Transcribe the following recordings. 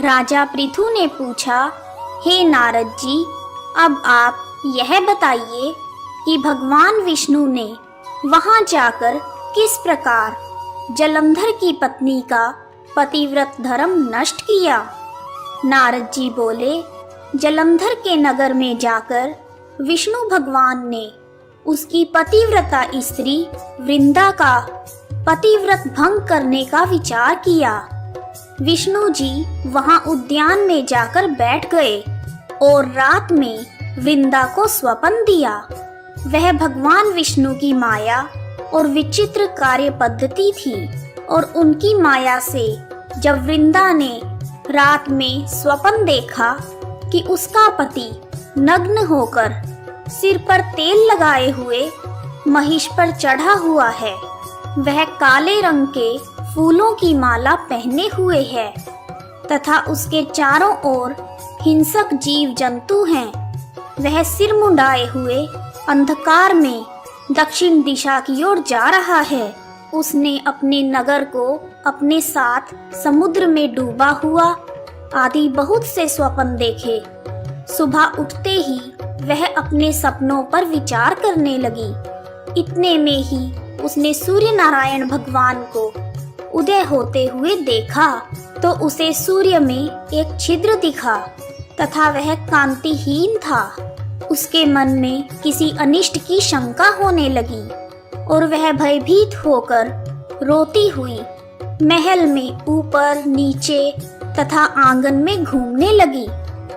राजा पृथु ने पूछा, हे नारद जी, अब आप यह बताइए कि भगवान विष्णु ने वहां जाकर किस प्रकार जलंधर की पत्नी का पतिव्रत धर्म नष्ट किया। नारद जी बोले, जलंधर के नगर में जाकर विष्णु भगवान ने उसकी पतिव्रता स्त्री वृंदा का पतिव्रत भंग करने का विचार किया। विष्णु जी वहां उद्यान में जाकर बैठ गए और रात में वृंदा को स्वप्न दिया। वह भगवान विष्णु की माया और विचित्र कार्य पद्धति थी और उनकी माया से जब वृंदा ने रात में स्वप्न देखा कि उसका पति नग्न होकर सिर पर तेल लगाए हुए महिष पर चढ़ा हुआ है, वह काले रंग के फूलों की माला पहने हुए है तथा उसके चारों ओर हिंसक जीव जंतु हैं, वह सिर मुंडाए हुए अंधकार में दक्षिण दिशा की ओर जा रहा है। उसने अपने नगर को अपने साथ समुद्र में डूबा हुआ आदि बहुत से स्वप्न देखे। सुबह उठते ही वह अपने सपनों पर विचार करने लगी। इतने में ही उसने सूर्य नारायण भगवान को उदय होते हुए देखा तो उसे सूर्य में एक छिद्र दिखा तथा वह कांतिहीन था। उसके मन में किसी अनिष्ट की शंका होने लगी और वह भयभीत होकर रोती हुई महल में ऊपर नीचे तथा आंगन में घूमने लगी,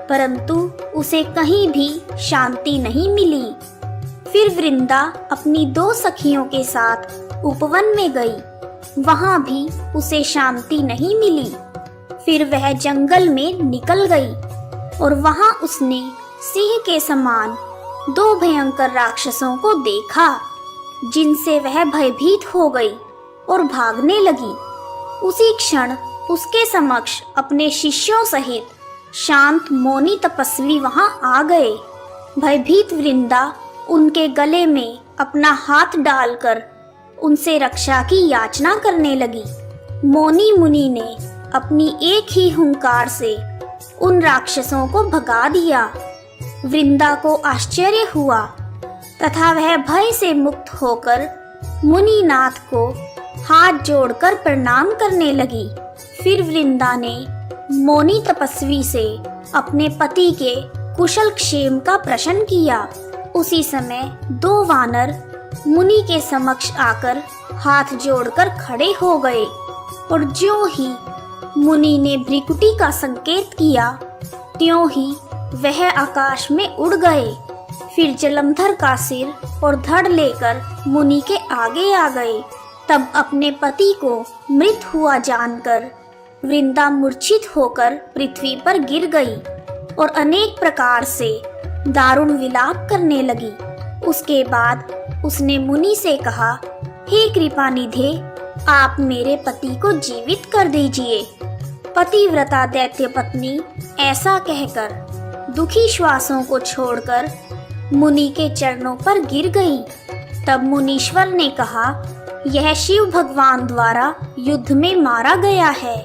परंतु उसे कहीं भी शांति नहीं मिली। फिर वृंदा अपनी 2 सखियों के साथ उपवन में गई, वहां भी उसे शांति नहीं मिली। फिर वह जंगल में निकल गई और वहां उसने सिंह के समान 2 भयंकर राक्षसों को देखा, जिनसे वह भयभीत हो गई और भागने लगी। उसी क्षण उसके समक्ष अपने शिष्यों सहित शांत मौनी तपस्वी वहां आ गए। भयभीत वृंदा उनके गले में अपना हाथ डालकर उनसे रक्षा की याचना करने लगी। मौनी मुनि ने अपनी एक ही हुंकार से उन राक्षसों को भगा दिया। वृंदा को आश्चर्य हुआ तथा वह भय से मुक्त होकर मुनिनाथ को हाथ जोड़कर प्रणाम करने लगी। फिर वृंदा ने मौनी तपस्वी से अपने पति के कुशल क्षेम का प्रश्न किया। उसी समय 2 वानर मुनि के समक्ष आकर हाथ जोड़कर खड़े हो गए और ज्यों ही मुनि ने भ्रिकुटी का संकेत किया, त्यों ही वह आकाश में उड़ गए। फिर जलंधर का सिर और धड़ लेकर मुनि के आगे आ गए। तब अपने पति को मृत हुआ जानकर वृंदा मूर्छित होकर पृथ्वी पर गिर गई और अनेक प्रकार से दारुण विलाप करने लगी। उसके बाद उसने मुनि से कहा, हे कृपानिधे, आप मेरे पति को जीवित कर दीजिए। पतिव्रता दैत्य पत्नी ऐसा कहकर दुखी श्वासों को छोड़कर मुनि के चरणों पर गिर गई। तब मुनीश्वर ने कहा, यह शिव भगवान द्वारा युद्ध में मारा गया है,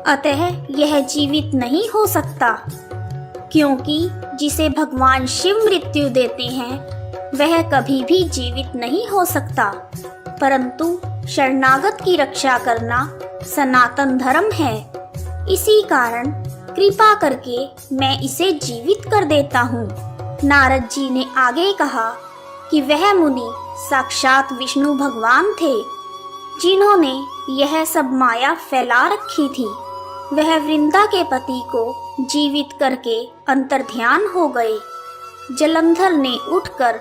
अतः यह जीवित नहीं हो सकता, क्योंकि जिसे भगवान शिव मृत्यु देते हैं वह कभी भी जीवित नहीं हो सकता, परंतु शरणागत की रक्षा करना सनातन धर्म है। इसी कारण कृपा करके मैं इसे जीवित कर देता हूँ। नारद जी ने आगे कहा कि वह मुनि साक्षात विष्णु भगवान थे, जिन्होंने यह सब माया फैला रखी थी। वह वृंदा के पति को जीवित करके अंतर्ध्यान हो गए। जलंधर ने उठकर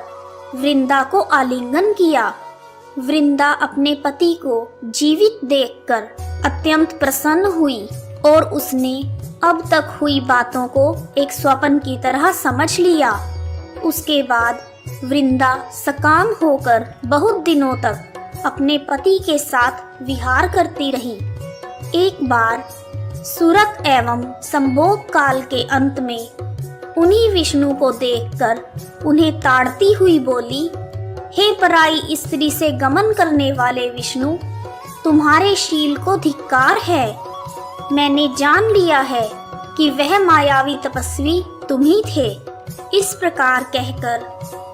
वृंदा को आलिंगन किया। वृंदा अपने पति को जीवित देखकर अत्यंत प्रसन्न हुई और उसने अब तक हुई बातों को एक स्वप्न की तरह समझ लिया। उसके बाद वृंदा सकाम होकर बहुत दिनों तक अपने पति के साथ विहार करती रही। एक बार सुरत एवं संभोग काल के अंत में उन्हीं विष्णु को देखकर उन्हें ताड़ती हुई बोली, हे पराई स्त्री से गमन करने वाले विष्णु, तुम्हारे शील को धिक्कार है। मैंने जान लिया है कि वह मायावी तपस्वी तुम ही थे। इस प्रकार कहकर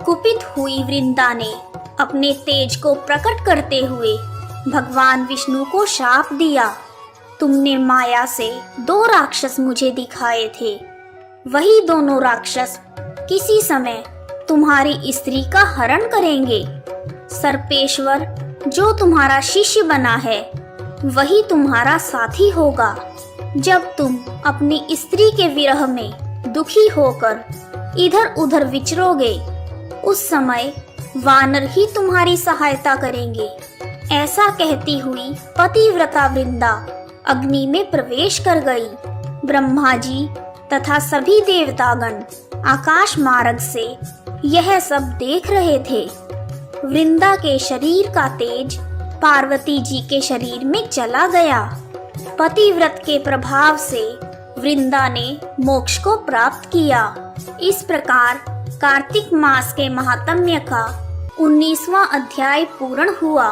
कुपित हुई वृंदा ने अपने तेज को प्रकट करते हुए भगवान विष्णु को शाप दिया। तुमने माया से 2 राक्षस मुझे दिखाए थे, वही दोनों राक्षस किसी समय तुम्हारी स्त्री का हरण करेंगे। सर्पेश्वर जो तुम्हारा शिष्य बना है वही तुम्हारा साथी होगा। जब तुम अपनी स्त्री के विरह में दुखी होकर इधर उधर विचरोगे, उस समय वानर ही तुम्हारी सहायता करेंगे। ऐसा कहती हुई पतिव्रता वृंदा अग्नि में प्रवेश कर गई। ब्रह्मा जी तथा सभी देवतागण आकाश मार्ग से यह सब देख रहे थे। वृंदा के शरीर का तेज पार्वती जी के शरीर में चला गया। पतिव्रत के प्रभाव से वृंदा ने मोक्ष को प्राप्त किया। इस प्रकार कार्तिक मास के महात्म्य का 19वां अध्याय पूर्ण हुआ।